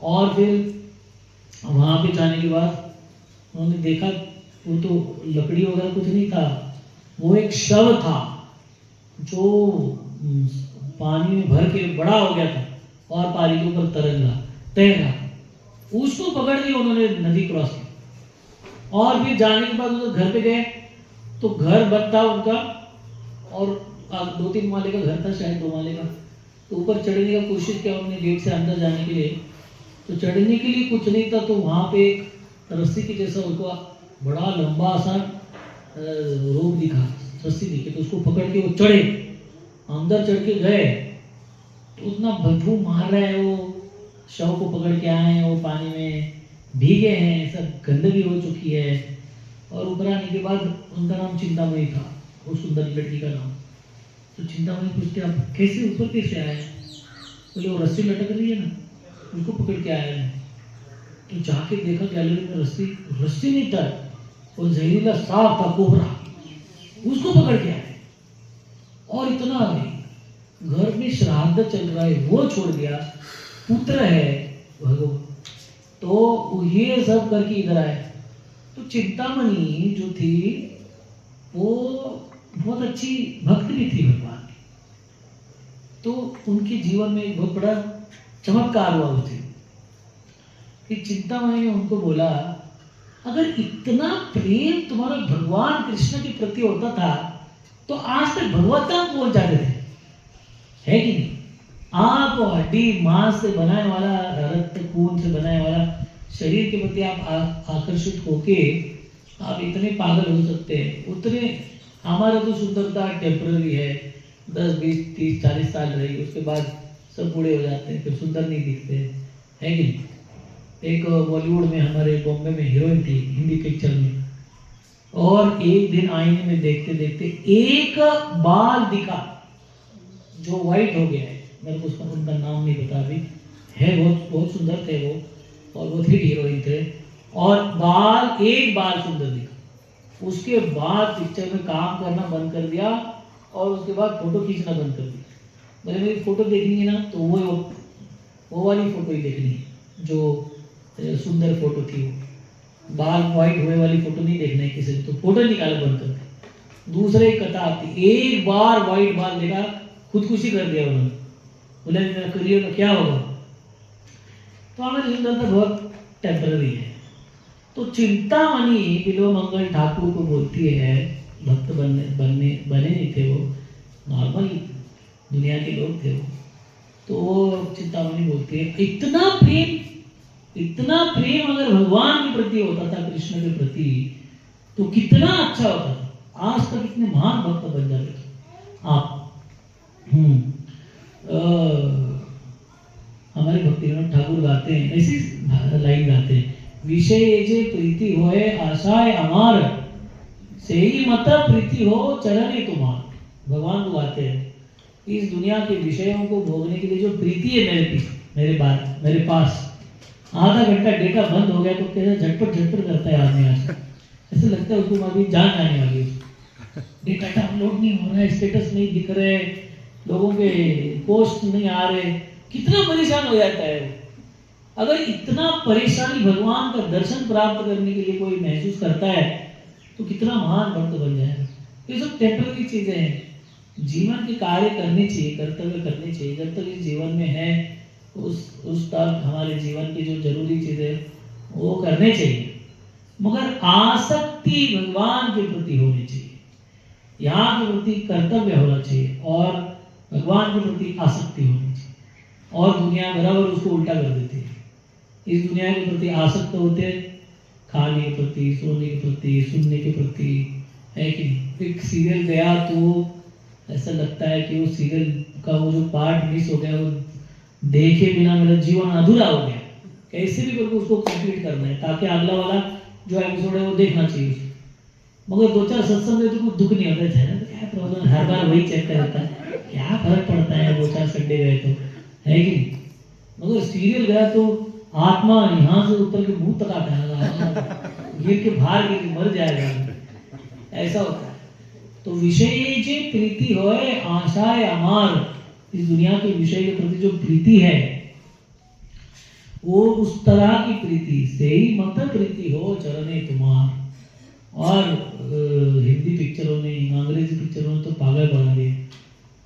Speaker 1: और फिर वहां पे जाने के बाद उन्होंने देखा वो तो लकड़ी वगैरह कुछ नहीं था, वो एक शव था जो पानी में भर के बड़ा हो गया था और पानी के ऊपर तैर रहा। उसको पकड़ के उन्होंने नदी क्रॉस की। और फिर जाने के बाद उधर घर पे गए, तो घर बंद था उनका, और 2-3 माले का घर था, शायद 2 माले का। तो ऊपर चढ़ने का कोशिश किया उन्होंने गेट से अंदर जाने के लिए, तो चढ़ने के लिए कुछ नहीं था। तो वहां पे एक रस्सी के जैसा उसको बड़ा लंबा सा रोप दिखा, रस्सी दिखी, तो उसको पकड़ के वो चढ़े, अंदर चढ़ के गए। तो उतना बदबू मार रहा है, वो शव को पकड़ के आए हैं, वो पानी में भीगे हैं, सब गंदगी हो चुकी है। और ऊपर आने के बाद उनका नाम चिंतामणि था, वो सुंदर लड़की का नाम। तो चिंतामणि पूछते आप कैसे ऊपर कैसे आए? बोले वो रस्सी लटक रही है ना, उसको पकड़ के आए हैं। तो जाके देखा गैलरी में रस्सी नहीं था, वो जहरीला सांप था, कोबरा, उसको पकड़ के आए। और इतना नहीं, घर में श्राद्ध चल रहा है वो छोड़ दिया, पुत्र है भगवान, तो ये सब करके इधर आए। तो चिंतामणि जो थी वो बहुत अच्छी भक्त भी थी भगवान की। तो उनके जीवन में एक बहुत बड़ा चमत्कार हुआ उसे कि चिंतामणि ने उनको बोला, अगर इतना प्रेम तुम्हारा भगवान कृष्ण के प्रति होता था तो आज तक भगवत धाम पहुंच जाते थे, है कि नहीं? आप हड्डी मांस से बनाने वाला, रक्त खून से बनाने वाला शरीर के प्रति आप आकर्षित होके आप इतने पागल हो सकते हैं। उतने हमारा तो सुंदरता टेम्पररी है, 10, 20, 30, 40 साल रहेगी, उसके बाद सब बूढ़े हो जाते हैं, फिर सुंदर नहीं दिखते, है कि नहीं? एक बॉलीवुड में हमारे बॉम्बे में हीरोइन थी हिंदी पिक्चर में, और एक दिन आईने में देखते देखते एक बाल दिखा जो वाइट हो गया है, मेरे को उनका नाम नहीं पता अभी, है बहुत बहुत सुंदर थे वो, और वो हिट हीरोइन थे, और एक बाल सुंदर दिखा। उसके बाद पिक्चर में काम करना बंद कर दिया और उसके बाद फोटो खींचना बंद कर दिया। मैंने मेरी फोटो देखनी है ना तो वो वाली फोटो ही देखनी है जो सुंदर फोटो थी, वो बाल व्हाइट हुए वाली फोटो नहीं देखना है किसी, तो फोटो निकाले बंद कर दी। दूसरे कथा आती, एक बार व्हाइट बाल देखा खुदकुशी कर दिया उन्होंने, बोले मेरा करियर का क्या होगा? तो हमारी सुंदरता बहुत टेम्पररी है। तो चिंतामणि बिल्वमंगल ठाकुर को बोलती है, भक्त बने नहीं थे वो, नॉर्मल दुनिया के लोग थे वो। तो वो चिंतामणि बोलती है, इतना प्रेम अगर भगवान के प्रति होता था, कृष्ण के प्रति, तो कितना अच्छा होता था, आज तक इतने महान भक्त बन जाते थे आप। हमारे भक्तिविनोद ठाकुर गाते हैं, ऐसी लाइन गाते हैं, विषय जे प्रीति होए आशाय अमार, से ही मत प्रीति हो चरणे तुम्हार। भगवान को गाते हैं, इस दुनिया के विषयों को भोगने के लिए जो प्रीति है मेरे पास, आधा घंटा डेटा बंद हो गया तो कैसे झटपट करता है आदमी, आज ऐसे लगता है उसको अभी जान आने वाली है। डेटा डाउनलोड नहीं हो रहा है, स्टेटस नहीं दिख रहे, लोगों के पोस्ट नहीं आ रहे, कितना परेशान हो जाता है। अगर इतना परेशानी भगवान का दर्शन प्राप्त करने के लिए कोई महसूस करता है तो कितना महान भक्त बन जाएगा। ये सब टेम्पररी चीजें हैं, जीवन के कार्य करने चाहिए, कर्तव्य करने चाहिए, जब तक इस जीवन में है उस तक हमारे जीवन की जो जरूरी चीजें वो करने चाहिए, मगर आसक्ति भगवान के प्रति होनी चाहिए, यहाँ के प्रति कर्तव्य होना चाहिए और भगवान के प्रति आसक्ति होनी चाहिए। और दुनिया बराबर उसको उल्टा कर देती है। इस दुनिया के प्रति आसक्त होते हैं, खाने के प्रति, सोने के प्रति, सुनने के प्रति, है कि नहीं? एक सीरियल गया तो ऐसा लगता है कि वो सीरियल का वो जो पार्ट मिस हो गया, वो देखे बिना मेरा जीवन अधूरा हो गया। कैसे भी करके उसको कंप्लीट करना है ताकि अगला वाला जो एपिसोड है वो देखना चाहिए। मगर 2-4 सत्संग में तो कुछ दुख नहीं होता है ना, क्या प्रॉब्लम, हर बार वही चेक करता है, क्या फर्क पड़ता है 2-4 संडे गए तो, है कि नहीं? मगर सीरियल गया तो आत्मा यहाँ से ऊपर के मुंह तक आता है, गिर के बाहर गिर के मर जाएगा, ऐसा होता है। तो विषय जे प्रीति होए आशाए अमार, इस दुनिया के विषय के प्रति जो प्रीति है वो उस तरह की प्रीति से ही मत प्रीति हो चरणे तुम्हार। और हिंदी पिक्चरों ने, अंग्रेजी पिक्चरों ने तो पागल बना दिए,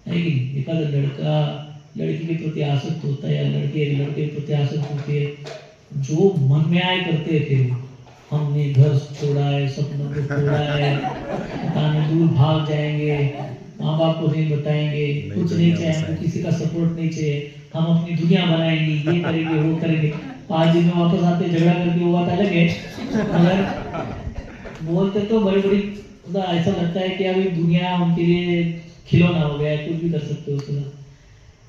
Speaker 1: है कि नहीं? एक आधा लड़का लड़की के प्रति आसक्त होता है या लड़के लड़के के प्रति आसक्त होती है, जो मन में आए करते हैं। फिर हमने घर छोड़ा है, सपनों को छोड़ा है, बताने दूर भाग जाएंगे, माँ बाप को नहीं बताएंगे, कुछ नहीं चाहिए हमको, किसी का सपोर्ट नहीं चाहिए, हम अपनी दुनिया बनाएंगे, ये करेंगे वो करेंगे। 5 दिन में वापस आते झगड़ा करके, वो बात अलग है, मगर बोलते तो बड़ी बड़ी, ऐसा लगता है कि अभी दुनिया उनके लिए खिलौना हो गया है, कुछ भी कर सकते हो उसके साथ,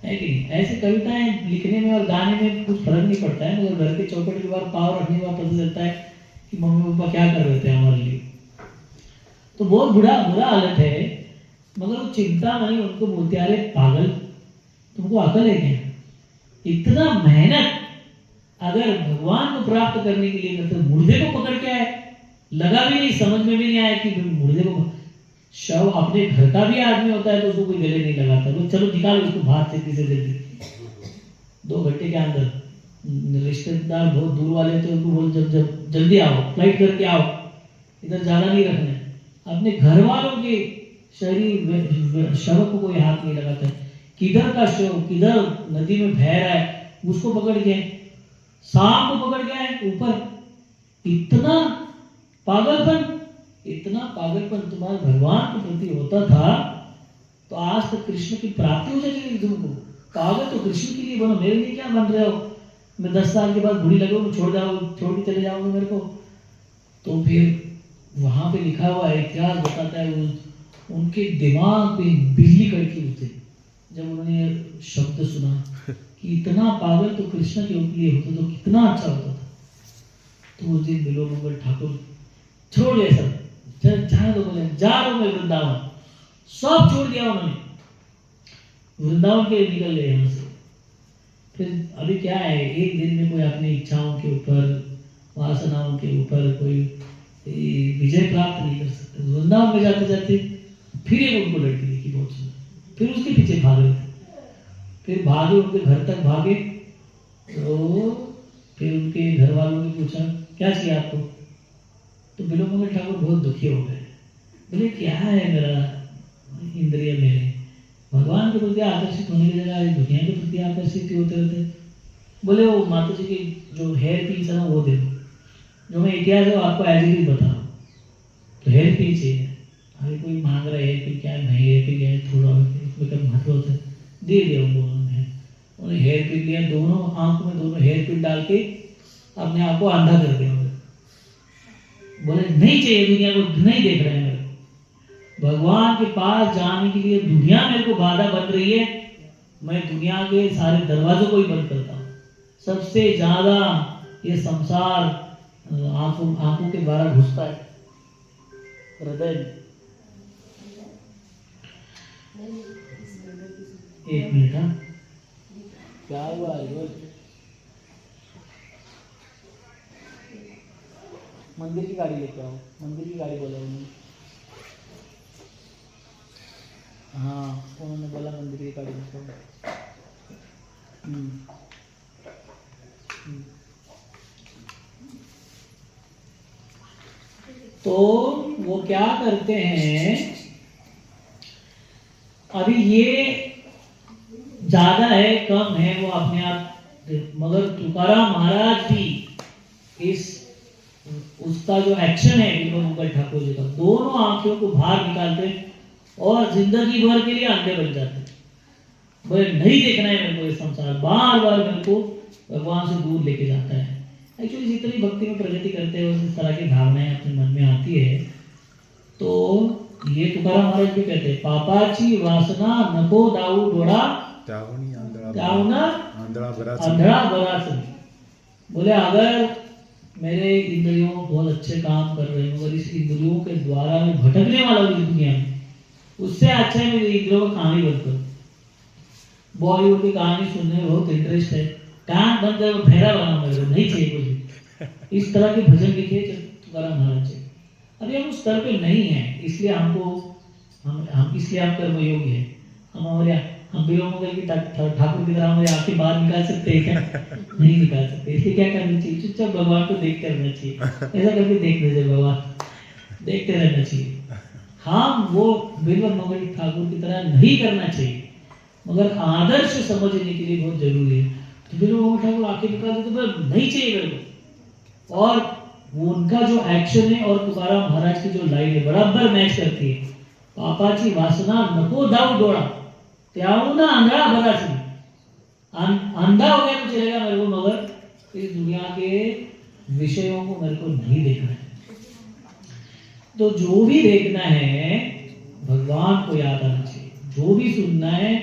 Speaker 1: है कि नहीं? ऐसी कविताएं लिखने में और गाने में कुछ फर्क नहीं पड़ता है, मगर घर के चौखट के बाहर पाव रखने के बाद पता चलता है कि मम्मी पापा क्या कर रहे थे हमारे लिए। तो बहुत बुरा हालत है। मगर वो चिंता नहीं, उनको बोलते अरे पागल, तुमको अकल है क्या? इतना मेहनत अगर भगवान को प्राप्त करने के लिए मतलब मुर्दे को पकड़ के आए, लगा भी नहीं, समझ में भी नहीं आया कि मुर्दे को, शव अपने घर का भी आदमी होता है तो उसको कोई गले नहीं लगाता, तो चलो निकालो उसको बाहर से किसी जल्दी 2 घंटे के अंदर। रिश्तेदार बहुत दूर वाले थे, उनको बोल जब जल्दी आओ, फ्लाइट करके आओ, इधर ज्यादा नहीं रखना। अपने घर वालों के शरीर शव को कोई हाथ नहीं लगाता। किधर का शव किधर नदी में बह रहा है उसको पकड़ के, सांप को पकड़ के आए ऊपर। इतना पागलपन तुम्हारे भगवान के प्रति होता था तो आज तक कृष्ण की प्राप्ति हो जाएगी तुमको। पागल तो कृष्ण के लिए बनो, मेरे लिए क्या बन रहे हो? मैं 10 साल के बाद बूढ़ी लगूंगी, छोड़ के चले जाओगे मेरे को। तो फिर वहां पे लिखा हुआ है, इतिहास बताता है, उनके दिमाग पे बिजली कड़की उठे जब उन्होंने शब्द सुना कि इतना पागल तो कृष्ण के लिए होता तो कितना अच्छा होता था। तो उस दिन बिलो मंगल ठाकुर छोड़ दिया सब, जाने दो, बोले जा रहा हूं मैं वृंदावन, सब छोड़ दिया उन्होंने, वृंदावन के निकल गए यहाँ से। फिर अभी क्या है, एक दिन में कोई अपनी इच्छाओं के ऊपर, वासनाओं के ऊपर कोई विजय प्राप्त नहीं कर सकते। वृंदावन में जाते जाते फिर एक उनको लड़की देखी बहुत सुंदर, फिर उसके पीछे भाग रहे थे, फिर भागे, उनके घर तक भागे। तो फिर उनके घर वालों ने पूछा क्या चाहिए आपको? तो बिलो मंगल ठाकुर बहुत दुखी हो गए। बोले क्या है मेरा इंद्रिय मेरे, भगवान के प्रति आकर्षित होने की जगह दुनिया के प्रति आकर्षित होते रहते। बोले वो माता जी की जो हेयर पिन है ना वो दे दो, जो मैं इतिहास है आपको एज इट इज बता रहा हूँ। तो हेयर पिन चाहिए, अभी कोई मांग रहा है हेयर पिन, क्या नहीं हेयर पिन है, थोड़ा इसमें क्या महत्व होता है, दे दिया उन दोनों ने। उन्हें हेयर पिन लिया, दोनों आंखों में दोनों हेयर पिन डाल के अपने आप को अंधा कर दिया। बोले नहीं चाहिए, दुनिया को नहीं देख रहे हैं मेरे को, भगवान के पास जाने के लिए दुनिया मेरे को बाधा बन रही है, मैं दुनिया के सारे दरवाजों को ही बंद करता हूँ। सबसे ज्यादा ये संसार आंखों के द्वारा घुसता है हृदय में। 1 मिनट, हाँ क्या हुआ? मंदिर की गाड़ी लेके आओ, मंदिर की गाड़ी बोला उन्होंने। हाँ उन्होंने बोला मंदिर की गाड़ी लेके आओ। तो वो क्या करते हैं, अभी ये ज्यादा है कम है वो अपने आप, मगर तुकाराम महाराज भी इस उसका जो एक्शन है बिलो मंगल ठाकुर जी का, दोनों आंखों को बाहर निकालते और जिंदगी भर के लिए अंधे बन जाते। बोले नहीं देखना है मेरे को ये संसार, बार बार मेरे को भगवान से दूर लेके जाता है। एक्चुअली जितनी भक्ति में प्रगति करते हैं उस तरह की भावनाएं अपने मन में आती है, तो ये तुकाराम महाराज भी कहते हैं, पापाची वासना नको दाऊ डोड़ा
Speaker 2: त्यावनी
Speaker 1: त्यावना
Speaker 2: आंधळा बराच
Speaker 1: अंधड़ा बरास। बोले अगर मेरे इंद्रियों बहुत अच्छे काम कर रहे हैं मगर इस इंद्रियों के द्वारा मैं भटकने वाला हूँ इस दुनिया में, उससे अच्छा है मेरे इंद्रियों का कहानी बंद करो। बॉलीवुड की कहानी सुनने में बहुत इंटरेस्ट है, कान बंद कर फेरा बना मेरे को नहीं चाहिए कुछ। इस तरह के भजन लिखे तुकाराम महाराज जी। अभी हम उस स्तर पे नहीं है, इसलिए हमको हम इसलिए हम कर्मयोगी है। हम हमारे हम बिलों की ठाकुर की तरह हमारे आंखें बाहर निकाल सकते हैं क्या? नहीं निकाल सकते। इसलिए क्या करना चाहिए? चुपचाप भगवान को देख कर रहना चाहिए, ऐसा करके देख लीजिए, भगवान देखते रहना चाहिए। हम वो बिल्वर मोगल ठाकुर की तरह नहीं करना चाहिए, मगर आदर्श समझने के लिए बहुत जरूरी है। तो बिल्वर मोगल ठाकुर आंखें निकाल देते तो नहीं चाहिए मेरे को। और वो उनका जो एक्शन है और तुकाराम महाराज की जो लाइन है बराबर मैच करती है। पापाची वासना नको दाऊ डोड़ा त्याऊना अंधड़ा बरासी। अंधा हो गया तो चलेगा मेरे को, मगर इस दुनिया के विषयों को मेरे को नहीं देखना है। तो जो भी देखना है भगवान को याद आना चाहिए, जो भी सुनना है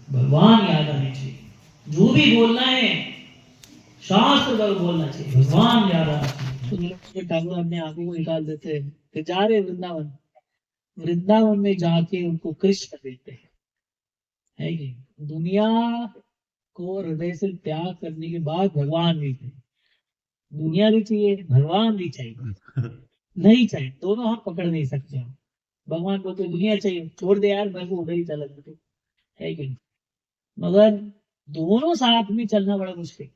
Speaker 1: भगवान याद आने चाहिए, जो भी बोलना है शास्त्र पर बोलना चाहिए, भगवान याद आना चाहिए। तो ठाकुर अपने आंखों को निकाल देते हैं, फिर जा रहे वृंदावन, वृंदावन में जाके उनको कृष्ण देते हैं, है कि दुनिया को हृदय से त्याग करने के बाद भगवान भी चाहिए। दुनिया भी चाहिए, भगवान भी चाहिए, नहीं चाहिए दोनों हम पकड़ नहीं सकते। हम भगवान को तो दुनिया चाहिए, छोड़ दे यार मेरे को उधर ही चला जाते, है कि नहीं? मगर दोनों साथ में चलना बड़ा मुश्किल।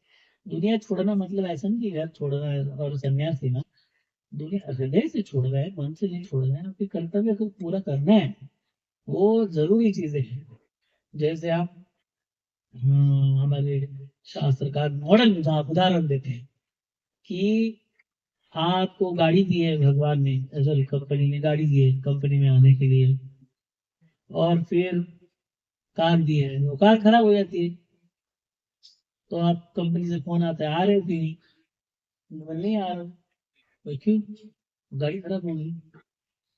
Speaker 1: दुनिया छोड़ना मतलब ऐसा नहीं कि घर छोड़ना है और संन्यास लेना। दुनिया हृदय से छोड़ रहा है, मन से नहीं छोड़ रहा है, आपके कर्तव्य को पूरा करना है, वो जरूरी चीजें हैं। जैसे आप हमारे शास्त्रकार मॉडल उदाहरण देते हैं कि आपको गाड़ी दी है भगवान ने, सॉरी कंपनी ने गाड़ी दी है कंपनी में आने के लिए, और फिर कार दी है, वो कार खराब हो जाती है तो आप कंपनी से फोन आता है, आ रहे हो कि नहीं आ रहा, तो क्यों? गाड़ी खराब हो गई।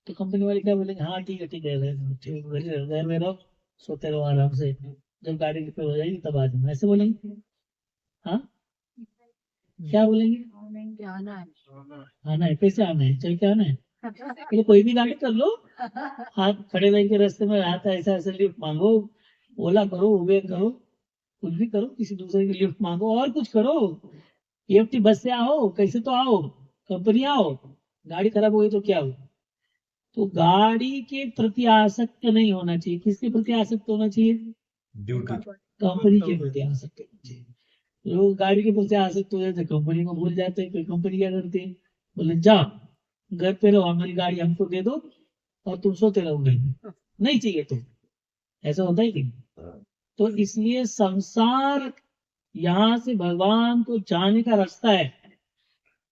Speaker 1: तो कंपनी वाले क्या बोलेंगे, हाँ ठीक है घर में रहो, सोते रहो आराम से, जब गाड़ी रिपेयर हो जाएगी तब आ जाना, ऐसे बोलेंगे? हाँ क्या बोलेंगे? आना है, कैसे आना है, चल के आना है, तो कोई भी गाड़ी कर लो, हाथ खड़े रह के रास्ते में हाथ ऐसा ऐसा लिफ्ट मांगो, ओला करो, उबेर करो, कुछ भी करो, किसी दूसरे की लिफ्ट मांगो, और कुछ करो, EFT बस से आओ, कैसे तो आओ, कंपनी आओ, गाड़ी खराब हो गई तो क्या हो। तो गाड़ी के प्रति आसक्त नहीं होना चाहिए। किसके प्रति आसक्त होना चाहिए?
Speaker 2: ड्यूटी
Speaker 1: कंपनी के प्रति आसक्त होना चाहिए। लोग गाड़ी के प्रति आसक्त हो जाते, कंपनी को भूल जाते हैं। कंपनी क्या करती है, बोले जाओ घर पे रहो, हमारी गाड़ी हमको दे दो और तुम सोते रहो घर में, नहीं चाहिए तो। ऐसा होता है कि तो इसलिए संसार यहाँ से भगवान को जाने का रास्ता है,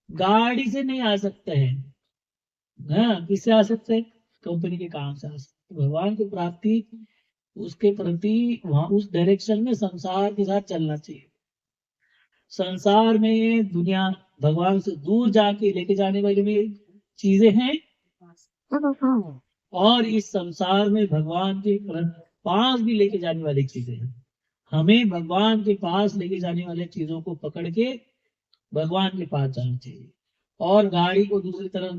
Speaker 1: गाड़ी से नहीं आ सकते हैं। हाँ, किससे आ सकते हैं? कंपनी के काम से आ सकते। भगवान की प्राप्ति उसके प्रति वहां उस डायरेक्शन में संसार के साथ चलना चाहिए। संसार में दुनिया भगवान से दूर जाके लेके जाने वाली भी चीजें हैं, और इस संसार में भगवान के पास भी लेके जाने वाली चीजें हैं। हमें भगवान के पास लेके जाने वाले चीजों को पकड़ के भगवान के पास जाना चाहिए, और गाड़ी को दूसरी तरफ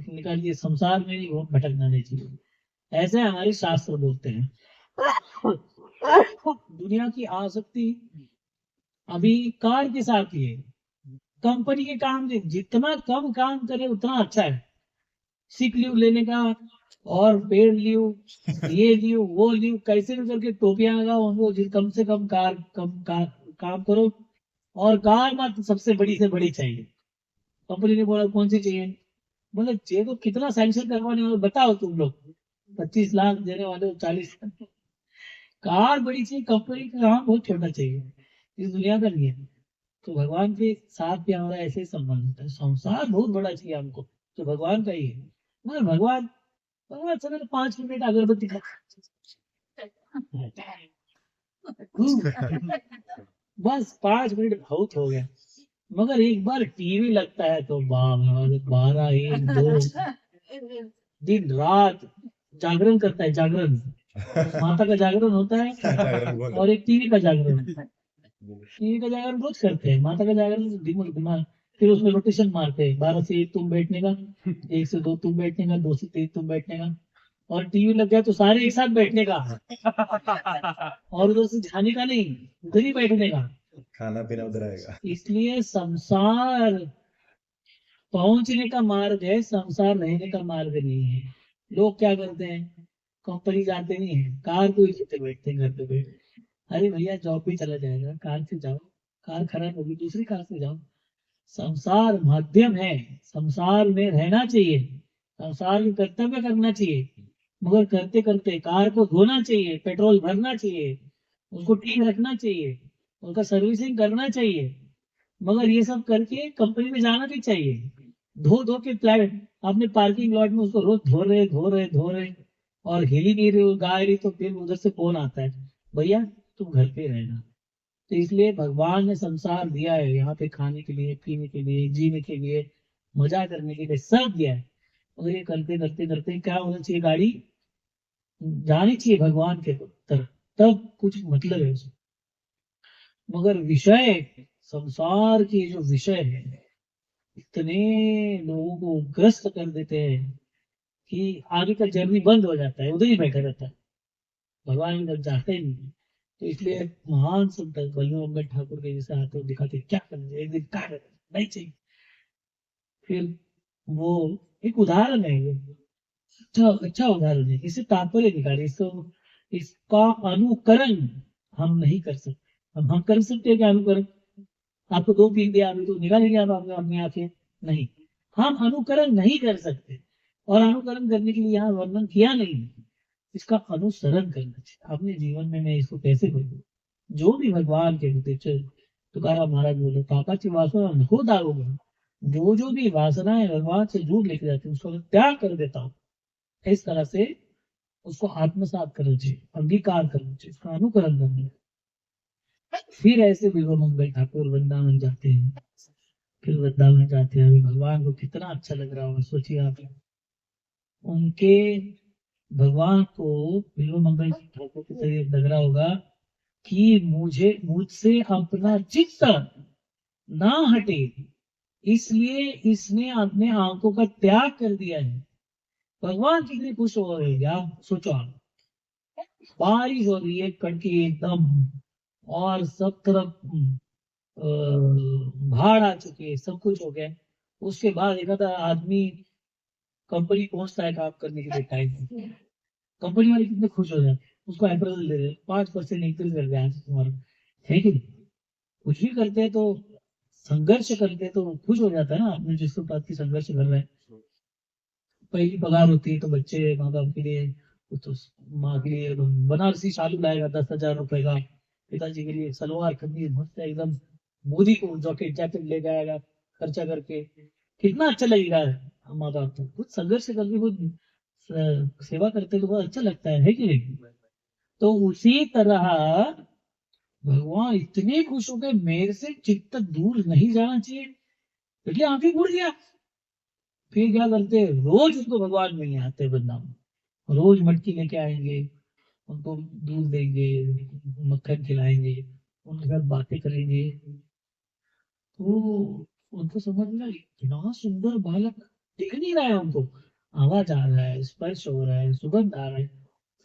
Speaker 1: निकाल के संसार में नहीं भटकना नहीं चाहिए। ऐसे हमारे शास्त्र बोलते हैं। दुनिया की आसक्ति अभी कार के साथ ही है, कंपनी के काम में जितना कम काम करे उतना अच्छा है। सिक लीव लेने का और पेड लीव, ये लीव वो लीव, कैसे भी करके टोपियां लगाओ उनको, कम से कम काम करो, और कार मात्र सबसे बड़ी से बड़ी चाहिए। कंपनी ने बोला कौन सी चाहिए, बोले ये तो कितना सैंक्शन करवाने वाले बताओ तुम लोग, 25 लाख देने वाले 40। कार बड़ी चाहिए, कंपनी का काम बहुत छोटा चाहिए, इस दुनिया का नहीं है। तो भगवान के साथ भी हमारा ऐसे ही संबंध होता है। संसार बहुत बड़ा चाहिए हमको, तो भगवान का ही है। मगर भगवान चलो 5 मिनट अगरबत्ती खा बस 5 मिनट बहुत हो गया, मगर एक बार टीवी लगता है तो 12 1 2 दिन रात जागरण करता है, जागरण। माता का जागरण होता है
Speaker 2: जागरण बोल
Speaker 1: और एक टीवी का जागरण। टीवी का जागरण रोज करते हैं, माता का जागरण दिमाग दिमाग। फिर उसमें रोटेशन मारते हैं, 12 से 1 तुम बैठने का, 1 से 2 तुम बैठने का, 2 से 3 तुम बैठने का। और टीवी लग गया तो सारे एक साथ बैठने का, और उधर से जाने का नहीं, उधर ही बैठने का।
Speaker 2: खाना पीना उधर आएगा।
Speaker 1: इसलिए संसार पहुंचने का मार्ग है, संसार रहने का मार्ग नहीं है। लोग क्या करते हैं, कंपनी जाते नहीं है, कार को ही लेते बैठते हैं घर पे बैठ। अरे भैया जॉब भी चला जाएगा, कार से जाओ। कार खराब होगी, दूसरी कार से जाओ। संसार माध्यम है, संसार में रहना चाहिए, संसार में कर्तव्य करना चाहिए। मगर करते करते कार को धोना चाहिए, पेट्रोल भरना चाहिए, उसको ठीक रखना चाहिए, उसका सर्विसिंग करना चाहिए। मगर ये सब करके कंपनी में जाना भी चाहिए। धो धो के फ्लैट आपने पार्किंग लॉट में उसको रोज धो रहे और हिल ही नहीं रहे हो, गाय रही, तो फिर उधर से फोन आता है, भैया तुम घर पे रहना। तो इसलिए भगवान ने संसार दिया है यहाँ पे, खाने के लिए, पीने के लिए, जीने के लिए, मजा करने के लिए, सब दिया है। और ये करते करते करते क्या होना चाहिए, गाड़ी जानी चाहिए भगवान के तरफ, तब कुछ मतलब है उसमें। मगर विषय, संसार के जो विषय है, इतने लोगों को ग्रस्त कर देते हैं कि आगे का जर्नी बंद हो जाता है, उधर ही बैठा रहता है, भगवान की तरफ जाते ही नहीं। तो इसलिए एक महान संत बल्लभ ठाकुर के जैसे आते हैं, दिखाते क्या करना, एक दिन क्या करना नहीं चाहिए। फिर वो एक उदाहरण है ये, अच्छा अच्छा उदाहरण है, इसे तात्पर्य निकाले, इसको, इसका अनुकरण हम नहीं कर सकते। हम कर सकते हैं क्या अनुकरण? आपको 2 3 दिया अभी तो निकालेंगे आप अपने आंखें? नहीं, हम अनुकरण नहीं कर सकते। और अनुकरण करने के लिए यहाँ वर्णन किया नहीं है, इसका अनुसरण करना चाहिए अपने जीवन में। मैं इसको कैसे करूँ? जो भी भगवान के होते, तुकाराम महाराज बोले, पापा की वासना हो दारोगे, जो भी वासनाएं भगवान से दूर लेके जाती है उसको मैं त्याग कर देता हूँ। इस तरह से उसको आत्मसात करना चाहिए, अंगीकार करना चाहिए, उसका अनुकरण करना चाहिए। फिर ऐसे बिल्व मंगल ठाकुर वृंदावन जाते हैं। फिर वृंदावन जाते हैं, अभी भगवान को कितना अच्छा लग रहा होगा, सोचिए आप। उनके भगवान को बिल्व मंगल ठाकुर के तरह लग रहा होगा कि मुझे, मुझसे अपना चित्त ना हटे, इसलिए इसने अपने आंखों का त्याग कर दिया है। भगवान कितने खुश हो रहे हैं आप सोचो। आप, बारिश हो रही है कड़की एकदम, और सब तरफ बाढ़ आ चुकी है, सब कुछ हो गया। उसके बाद एक आधा आदमी कंपनी पहुंचता है काम करने के लिए टाइम, कंपनी वाले कितने खुश हो जाते हैं, उसको अप्रेजल दे रहे 5% इंक्रीज कर दिया तुम्हारा, है कि नहीं? कुछ भी करते हैं तो, संघर्ष करते हैं तो खुश हो जाता है ना, आपने जिसको बात की संघर्ष कर रहे हैं। पहली पगार होती है तो बच्चे माँ बाप के लिए, तो माँ के लिए बनारसी शालू लाएगा 10,000 रुपए का, पिताजी के लिए सलवार कमीज मस्त है एकदम, मोदी को जैकेट जैकेट ले जाएगा खर्चा करके, कितना अच्छा लगेगा। माँ बाप तो कुछ संघर्ष करके कुछ सेवा करते तो बहुत अच्छा लगता है कि नहीं? तो उसी तरह भगवान इतने खुश हो गए, मेरे से चित्त दूर नहीं जाना चाहिए, इसलिए आंखें मुड़ गया। फिर क्या करते, रोज उसको भगवान मिलने आते वृंदावन, रोज मटकी लेके आएंगे, उनको दूध देंगे, मक्खन खिलाएंगे, उनके साथ बातें करेंगे। तो उनको समझ में इतना सुंदर बालक दिख नहीं रहा है उनको, आवाज आ रहा है, स्पर्श हो रहा है, सुगंध आ रहा है।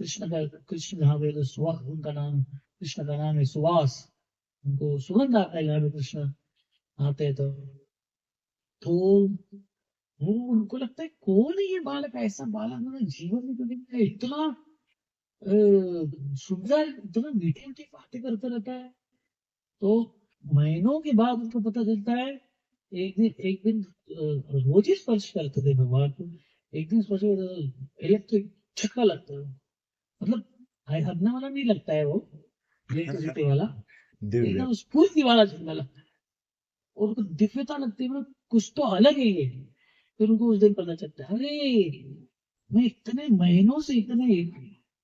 Speaker 1: कृष्ण का, कृष्ण जहाँ पे तो सुवास, उनका नाम, कृष्ण का नाम है सुवास, उनको सुगंध आता है जहाँ पे कृष्ण आते हैं तो वो उनको लगता है कौन है ये बालक, ऐसा बालक मैंने जीवन में कभी नहीं, इतना सुंदर, इतना मीठी मीठी बातें करता रहता है। तो महीनों के बाद उनको पता चलता है, एक दिन रोज ही स्पर्श करते थे भगवान को, एक दिन स्पर्श, इलेक्ट्रिक झटका लगता है, मतलब हरने वाला नहीं लगता है वो, इलेक्ट्रिसिटी वाला,
Speaker 2: दिव्य।
Speaker 1: एकदम स्फूर्ति वाला झटका लगता है, और उनको दिव्यता लगती है, मतलब कुछ तो अलग है ये। फिर उनको उस दिन पता चलता है, अरे मैं इतने महीनों से, इतने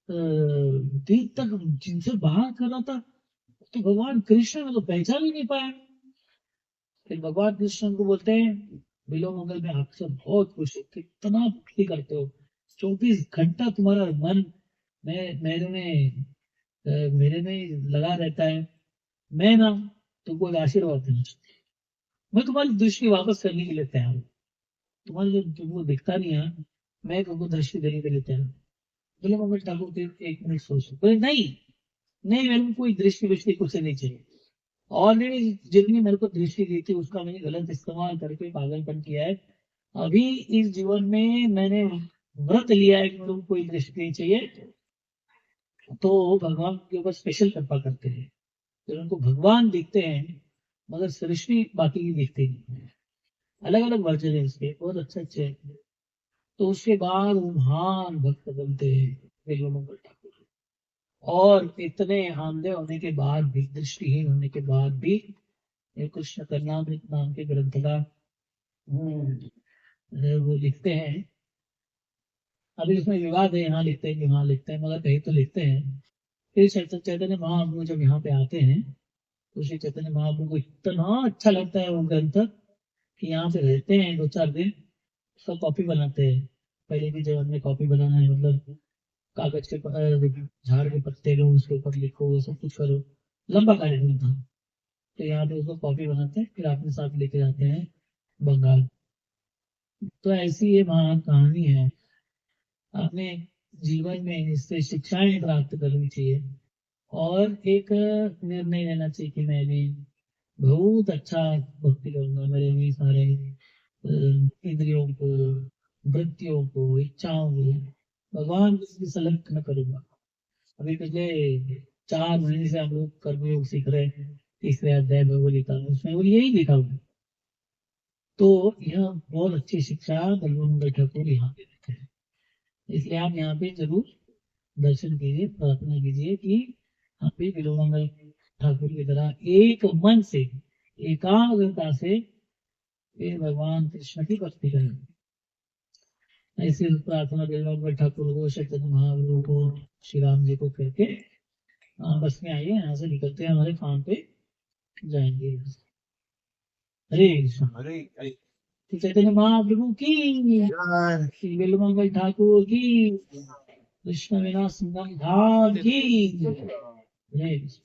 Speaker 1: दिन तक जिनसे बात कर रहा था, तो भगवान कृष्ण में तो पहचान ही नहीं पाया। फिर भगवान कृष्ण को बोलते हैं बिलो मंगल में आपसे बहुत खुश है, कितना भक्ति करते हो, 24 घंटा तुम्हारा मन मेरे में लगा रहता है। मैं ना तुमको एक आशीर्वाद देना चाहती हूँ। मैं तुम्हारी दृष्टि वापस करने के लिए तैयार हूँ। तुम्हारे जो तुमको दिखता नहीं है, मैं तुमको दृष्टि देने के लिए तैयार हूँ। बोले मंगल ठाकुर फिर 1 मिनट सोचो। बोले नहीं नहीं, मेरे को कोई दृष्टि विष्टि कुछ नहीं चाहिए। ऑलरेडी जितनी मेरे को दृष्टि दी थी उसका मैंने गलत इस्तेमाल करके पागलपन किया है। अभी इस जीवन में मैंने व्रत लिया है कि मेरे को कोई दृष्टि नहीं चाहिए। तो भगवान के ऊपर स्पेशल कृपा करते हैं, फिर उनको भगवान दिखते हैं मगर सृष्टि बाकी की दिखती नहीं है। अलग अलग वर्जन है इसके, बहुत अच्छे अच्छे हैं। तो उसके बाद वो महान भक्त बनते हैं बिल्व मंगल ठाकुर। और इतने आंधे होने के बाद भी, दृष्टिहीन होने के बाद भी, ये कृष्ण करुणामृत नाम के ग्रंथ का वो लिखते हैं। अभी उसमें विवाद है, यहाँ लिखते हैं कि वहां लिखते हैं, मगर कहीं तो लिखते हैं। फिर चैतन्य महाप्रभु जब यहाँ पे आते हैं तो श्री चैतन्य महाप्रभु को इतना अच्छा लगता है वो ग्रंथ कि यहाँ पे रहते हैं 2-4 दिन, उसका कॉपी बनाते हैं। पहले भी जब हमने कॉपी बनाना है, मतलब कागज के झाड़ के पत्ते लो, उसके ऊपर लिखो, सब कुछ करो, लंबा कार्यक्रम था। तो यहाँ पे उसको कॉपी बनाते हैं, फिर अपने साथ लेके जाते हैं बंगाल। तो ऐसी ये महान कहानी है। अपने जीवन में इससे शिक्षाएं प्राप्त करनी चाहिए और एक निर्णय लेना चाहिए कि मैं भी बहुत अच्छा भक्ति करूंगा। मेरे भी सारे इंद्रियों को, वृत्तियों को, इच्छाओं को भगवान की संलग्न न करूंगा। अभी पिछले 4 महीने से हम लोग कर्मयोग सीख रहे हैं, तीसरे अध्याय भगवद गीता में, उसमें वो यही लिखा हुआ है। तो यह बहुत अच्छी शिक्षा बलवंत ठाकुर यहाँ पे देते हैं। इसलिए आप यहाँ पे जरूर दर्शन कीजिए, प्रार्थना कीजिए कि आप भी बिलोमंगल ठाकुर की तरह एक मन से, एकाग्रता से ये भगवान कृष्ण की भक्ति करें। ऐसी प्रार्थना बिलोमंगल ठाकुर को, चैतन्य महाप्रभु को, श्री राम जी को करके बस में आइए, यहाँ से निकलते हैं, हमारे काम पे जाएंगे। हरे कृष्ण।
Speaker 2: हरे
Speaker 1: चैतन्य महाप्रभु की, श्री बिलोमंगल ठाकुर की, कृष्ण विलास संगम धाम की। हरे कृष्ण।